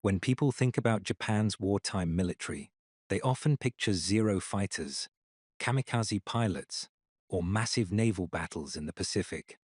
When people think about Japan's wartime military, they often picture Zero fighters, kamikaze pilots, or massive naval battles in the Pacific.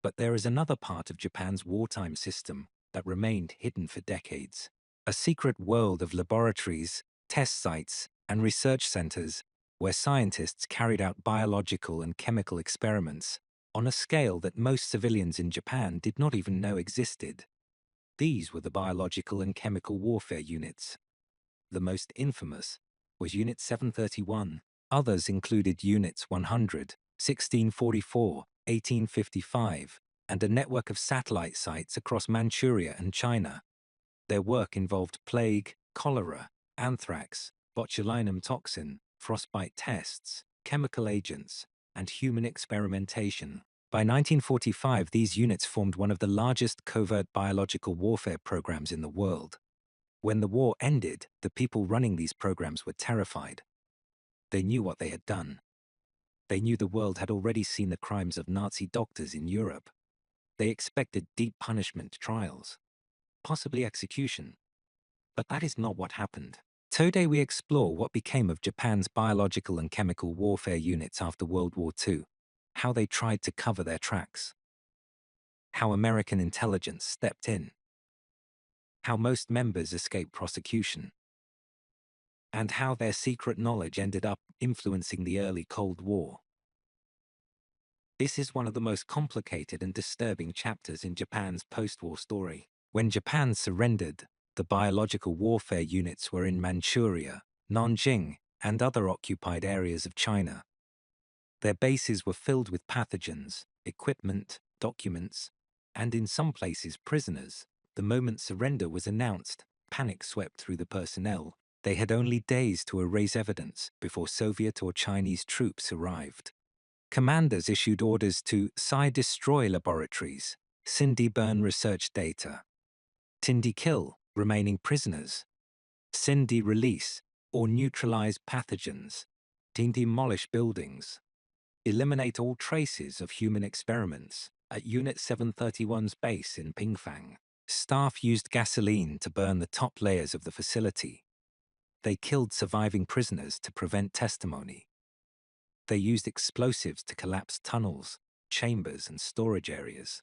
But there is another part of Japan's wartime system that remained hidden for decades. A secret world of laboratories, test sites, and research centers where scientists carried out biological and chemical experiments on a scale that most civilians in Japan did not even know existed. These were the biological and chemical warfare units. The most infamous was Unit 731. Others included Units 100, 1644, 1855, and a network of satellite sites across Manchuria and China. Their work involved plague, cholera, anthrax, botulinum toxin, frostbite tests, chemical agents, and human experimentation. By 1945, these units formed one of the largest covert biological warfare programs in the world. When the war ended, the people running these programs were terrified. They knew what they had done. They knew the world had already seen the crimes of Nazi doctors in Europe. They expected deep punishment trials, possibly execution. But that is not what happened. Today we explore what became of Japan's biological and chemical warfare units after World War II, how they tried to cover their tracks, how American intelligence stepped in, how most members escaped prosecution, and how their secret knowledge ended up influencing the early Cold War. This is one of the most complicated and disturbing chapters in Japan's post-war story. When Japan surrendered, the biological warfare units were in Manchuria, Nanjing, and other occupied areas of China. Their bases were filled with pathogens, equipment, documents, and in some places prisoners. The moment surrender was announced, panic swept through the personnel. They had only days to erase evidence before Soviet or Chinese troops arrived. Commanders issued orders to destroy laboratories, burn research data, kill remaining prisoners, release or neutralize pathogens, demolish buildings, eliminate all traces of human experiments. At Unit 731's base in Pingfang, staff used gasoline to burn the top layers of the facility. They killed surviving prisoners to prevent testimony. They used explosives to collapse tunnels, chambers, and storage areas.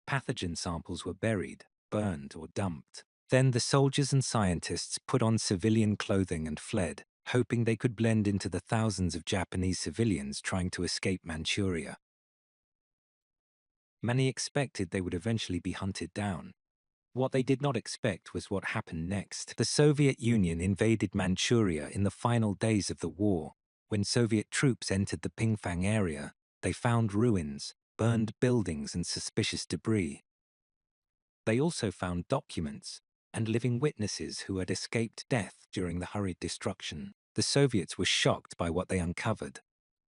Pathogen samples were buried, burned, or dumped. Then the soldiers and scientists put on civilian clothing and fled, hoping they could blend into the thousands of Japanese civilians trying to escape Manchuria. Many expected they would eventually be hunted down. What they did not expect was what happened next. The Soviet Union invaded Manchuria in the final days of the war. When Soviet troops entered the Pingfang area, they found ruins, burned buildings, and suspicious debris. They also found documents and living witnesses who had escaped death during the hurried destruction. The Soviets were shocked by what they uncovered.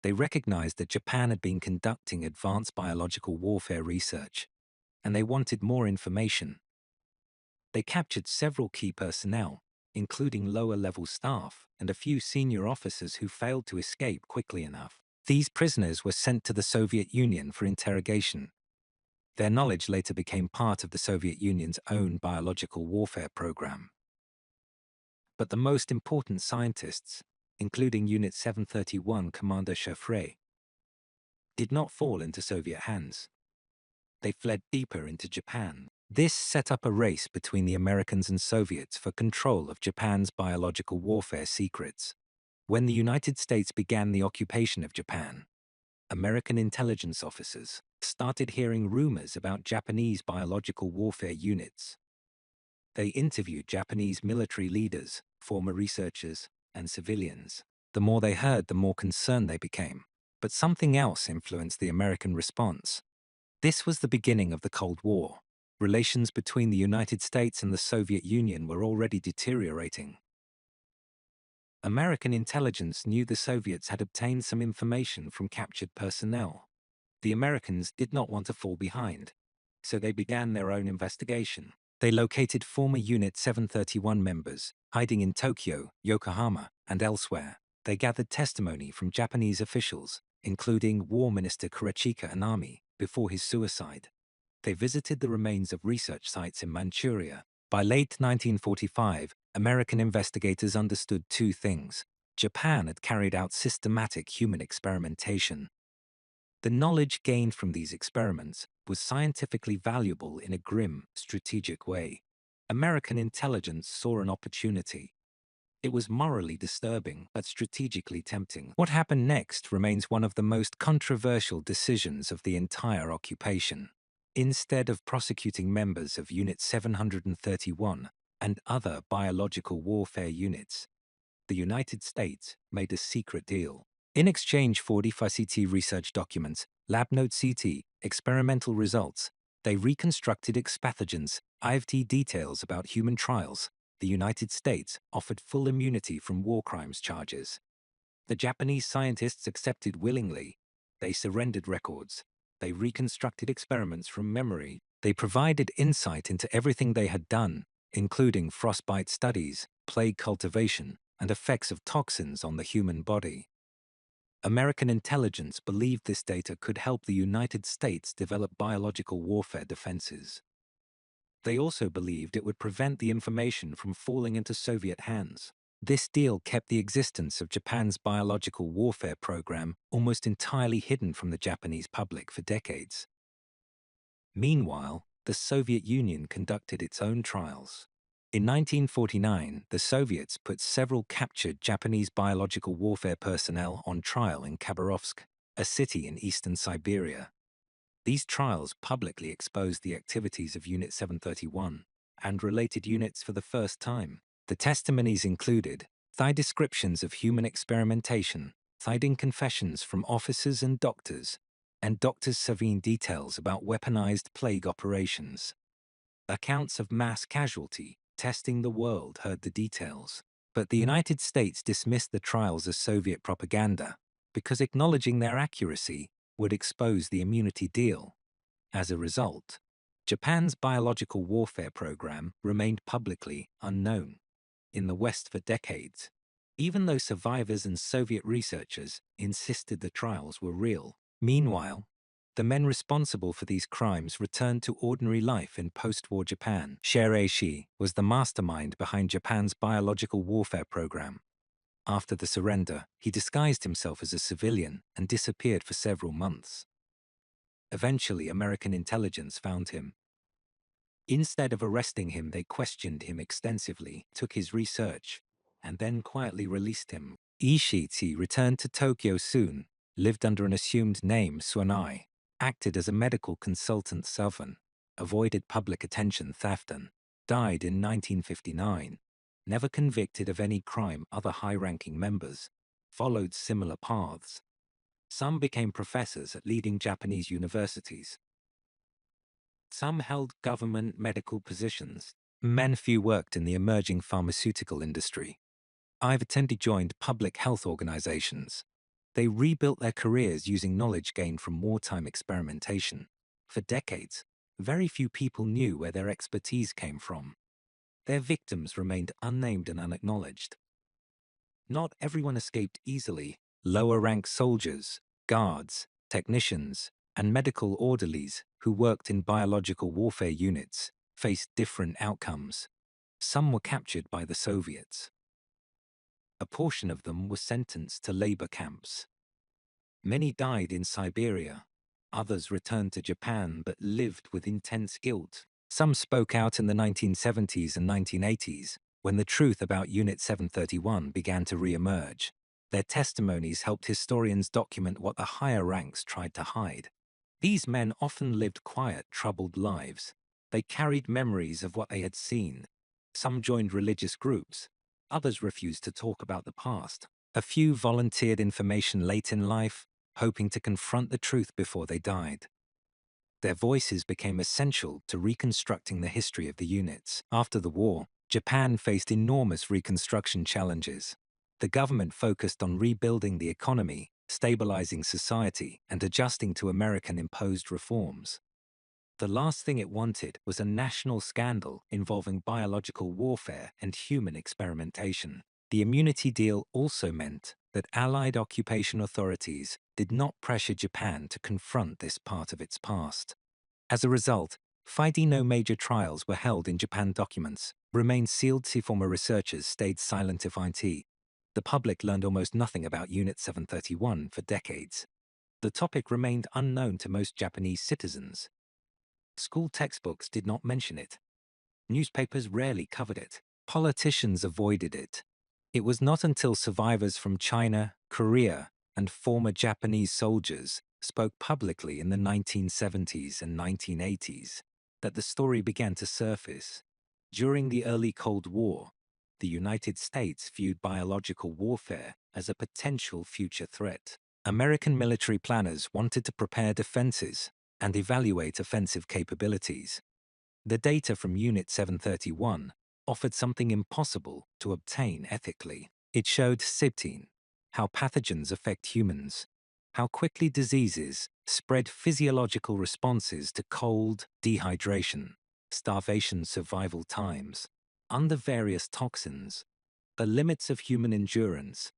They recognized that Japan had been conducting advanced biological warfare research, and they wanted more information. They captured several key personnel, including lower-level staff and a few senior officers who failed to escape quickly enough. These prisoners were sent to the Soviet Union for interrogation. Their knowledge later became part of the Soviet Union's own biological warfare program. But the most important scientists, including Unit 731 Commander Chauffret, did not fall into Soviet hands. They fled deeper into Japan. This set up a race between the Americans and Soviets for control of Japan's biological warfare secrets. When the United States began the occupation of Japan, American intelligence officers started hearing rumors about Japanese biological warfare units. They interviewed Japanese military leaders, former researchers, and civilians. The more they heard, the more concerned they became. But something else influenced the American response. This was the beginning of the Cold War. Relations between the United States and the Soviet Union were already deteriorating. American intelligence knew the Soviets had obtained some information from captured personnel. The Americans did not want to fall behind, so they began their own investigation. They located former Unit 731 members, hiding in Tokyo, Yokohama, and elsewhere. They gathered testimony from Japanese officials, including War Minister Kurachika Anami, before his suicide. They visited the remains of research sites in Manchuria, By late 1945, American investigators understood two things. Japan had carried out systematic human experimentation. The knowledge gained from these experiments was scientifically valuable in a grim, strategic way. American intelligence saw an opportunity. It was morally disturbing, but strategically tempting. What happened next remains one of the most controversial decisions of the entire occupation. Instead of prosecuting members of Unit 731 and other biological warfare units, the United States made a secret deal. In exchange for DFICT research documents, lab note CT, experimental results, they reconstructed pathogens, IFT details about human trials. The United States offered full immunity from war crimes charges. The Japanese scientists accepted willingly. They surrendered records. They reconstructed experiments from memory. They provided insight into everything they had done, including frostbite studies, plague cultivation, and effects of toxins on the human body. American intelligence believed this data could help the United States develop biological warfare defenses. They also believed it would prevent the information from falling into Soviet hands. This deal kept the existence of Japan's biological warfare program almost entirely hidden from the Japanese public for decades. Meanwhile, the Soviet Union conducted its own trials. In 1949, the Soviets put several captured Japanese biological warfare personnel on trial in Khabarovsk, a city in eastern Siberia. These trials publicly exposed the activities of Unit 731 and related units for the first time. The testimonies included thigh descriptions of human experimentation, thigh confessions from officers and doctors serene details about weaponized plague operations. Accounts of mass casualty, testing the world heard the details. But the United States dismissed the trials as Soviet propaganda because acknowledging their accuracy would expose the immunity deal. As a result, Japan's biological warfare program remained publicly unknown in the West for decades, even though survivors and Soviet researchers insisted the trials were real. Meanwhile, the men responsible for these crimes returned to ordinary life in post-war Japan. Shere was the mastermind behind Japan's biological warfare program. After the surrender, he disguised himself as a civilian and disappeared for several months. Eventually, American intelligence found him. Instead of arresting him, they questioned him extensively, took his research, and then quietly released him. Ishii returned to Tokyo soon, lived under an assumed name Suanai, acted as a medical consultant Southern, avoided public attention Thafton, died in 1959, never convicted of any crime. Other high-ranking members followed similar paths. Some became professors at leading Japanese universities. Some held government medical positions. Few worked in the emerging pharmaceutical industry. I've attended joined public health organizations. They rebuilt their careers using knowledge gained from wartime experimentation. For decades, very few people knew where their expertise came from. Their victims remained unnamed and unacknowledged. Not everyone escaped easily. Lower-ranked soldiers, guards, technicians, and medical orderlies who worked in biological warfare units faced different outcomes. Some were captured by the Soviets. A portion of them were sentenced to labor camps. Many died in Siberia. Others returned to Japan but lived with intense guilt. Some spoke out in the 1970s and 1980s, when the truth about Unit 731 began to re-emerge. Their testimonies helped historians document what the higher ranks tried to hide. These men often lived quiet, troubled lives. They carried memories of what they had seen. Some joined religious groups. Others refused to talk about the past. A few volunteered information late in life, hoping to confront the truth before they died. Their voices became essential to reconstructing the history of the units. After the war, Japan faced enormous reconstruction challenges. The government focused on rebuilding the economy, stabilizing society, and adjusting to American-imposed reforms. The last thing it wanted was a national scandal involving biological warfare and human experimentation. The immunity deal also meant that Allied occupation authorities did not pressure Japan to confront this part of its past. As a result, No major trials were held in Japan. Documents remained sealed. Former researchers stayed silent. The public learned almost nothing about Unit 731 for decades. The topic remained unknown to most Japanese citizens. School textbooks did not mention it. Newspapers rarely covered it. Politicians avoided it. It was not until survivors from China, Korea, and former Japanese soldiers spoke publicly in the 1970s and 1980s that the story began to surface. During the early Cold War, the United States viewed biological warfare as a potential future threat. American military planners wanted to prepare defenses and evaluate offensive capabilities. The data from Unit 731 offered something impossible to obtain ethically. It showed SIB-19, how pathogens affect humans, how quickly diseases spread, physiological responses to cold, dehydration, starvation, survival times, under various toxins, the limits of human endurance.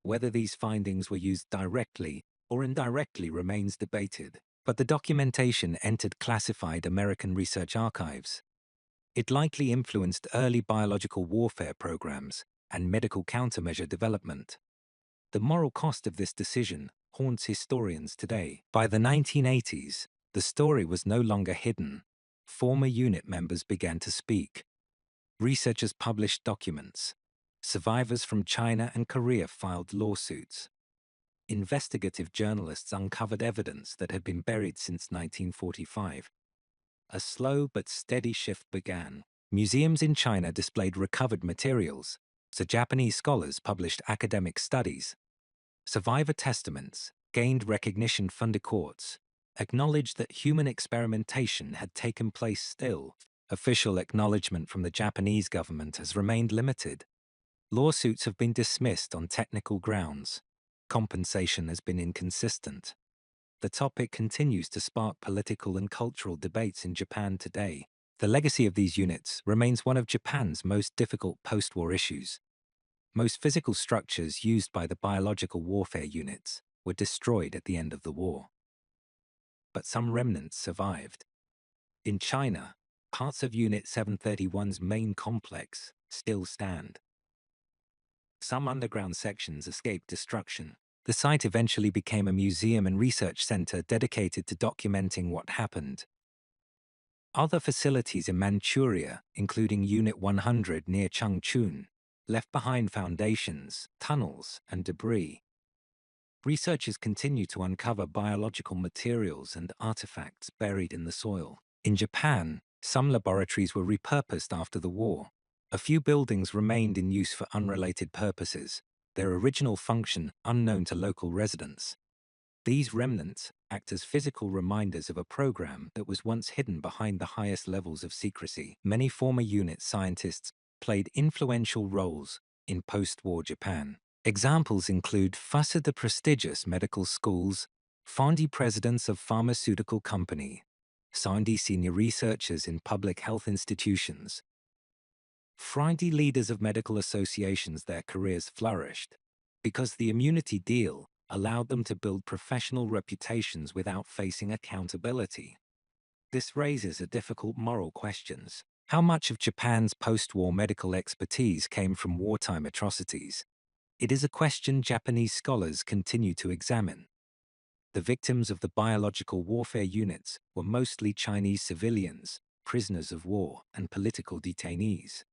Whether these findings were used directly or indirectly remains debated, but the documentation entered classified American research archives. It likely influenced early biological warfare programs and medical countermeasure development. The moral cost of this decision haunts historians today. By the 1980s, the story was no longer hidden. Former unit members began to speak. Researchers published documents. Survivors from China and Korea filed lawsuits. Investigative journalists uncovered evidence that had been buried since 1945. A slow but steady shift began. Museums in China displayed recovered materials, so Japanese scholars published academic studies. Survivor testaments gained recognition. Courts acknowledged that human experimentation had taken place. Still, official acknowledgement from the Japanese government has remained limited. Lawsuits have been dismissed on technical grounds. Compensation has been inconsistent. The topic continues to spark political and cultural debates in Japan today. The legacy of these units remains one of Japan's most difficult post-war issues. Most physical structures used by the biological warfare units were destroyed at the end of the war. But some remnants survived. In China, parts of Unit 731's main complex still stand. Some underground sections escaped destruction. The site eventually became a museum and research center dedicated to documenting what happened. Other facilities in Manchuria, including Unit 100 near Changchun, left behind foundations, tunnels, and debris. Researchers continue to uncover biological materials and artifacts buried in the soil. In Japan, some laboratories were repurposed after the war. A few buildings remained in use for unrelated purposes, their original function unknown to local residents. These remnants act as physical reminders of a program that was once hidden behind the highest levels of secrecy. Many former unit scientists played influential roles in post-war Japan. Examples include Fusa the prestigious medical schools, founding presidents of pharmaceutical company, Sondi senior researchers in public health institutions. Friday leaders of medical associations. Their careers flourished because the immunity deal allowed them to build professional reputations without facing accountability. This raises a difficult moral questions. How much of Japan's post-war medical expertise came from wartime atrocities? It is a question Japanese scholars continue to examine. The victims of the biological warfare units were mostly Chinese civilians, prisoners of war, and political detainees.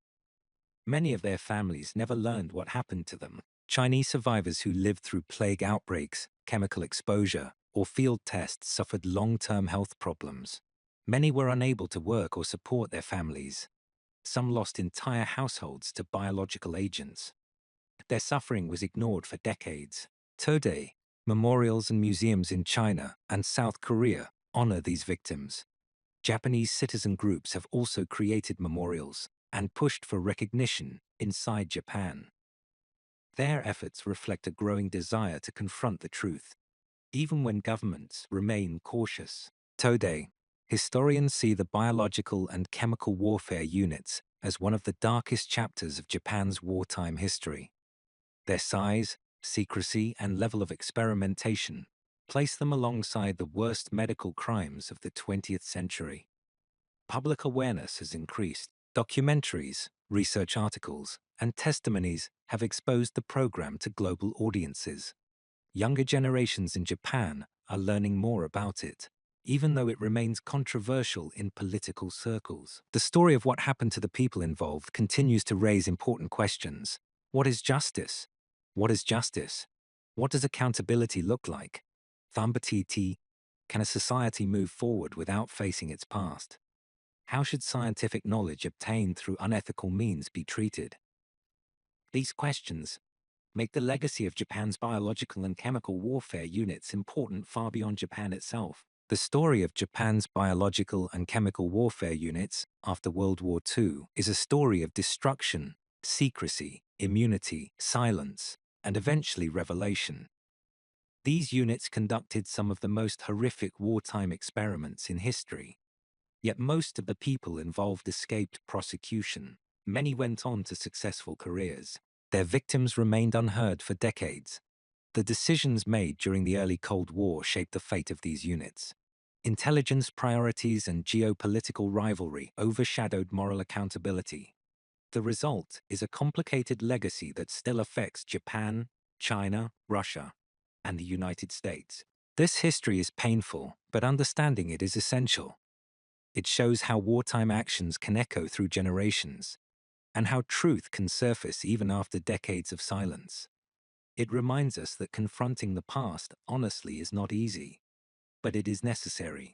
Many of their families never learned what happened to them. Chinese survivors who lived through plague outbreaks, chemical exposure, or field tests suffered long-term health problems. Many were unable to work or support their families. Some lost entire households to biological agents. Their suffering was ignored for decades. Today, memorials and museums in China and South Korea honor these victims. Japanese citizen groups have also created memorials and pushed for recognition inside Japan. Their efforts reflect a growing desire to confront the truth, even when governments remain cautious. Today, historians see the biological and chemical warfare units as one of the darkest chapters of Japan's wartime history. Their size, secrecy, and level of experimentation place them alongside the worst medical crimes of the 20th century. Public awareness has increased. Documentaries, research articles, and testimonies have exposed the program to global audiences. Younger generations in Japan are learning more about it, even though it remains controversial in political circles. The story of what happened to the people involved continues to raise important questions. What is justice? What is justice? What does accountability look like? Thumbatiti, can a society move forward without facing its past? How should scientific knowledge obtained through unethical means be treated? These questions make the legacy of Japan's biological and chemical warfare units important far beyond Japan itself. The story of Japan's biological and chemical warfare units after World War II is a story of destruction, secrecy, immunity, silence, and eventually revelation. These units conducted some of the most horrific wartime experiments in history. Yet most of the people involved escaped prosecution. Many went on to successful careers. Their victims remained unheard for decades. The decisions made during the early Cold War shaped the fate of these units. Intelligence priorities and geopolitical rivalry overshadowed moral accountability. The result is a complicated legacy that still affects Japan, China, Russia, and the United States. This history is painful, but understanding it is essential. It shows how wartime actions can echo through generations, and how truth can surface even after decades of silence. It reminds us that confronting the past honestly is not easy, but it is necessary.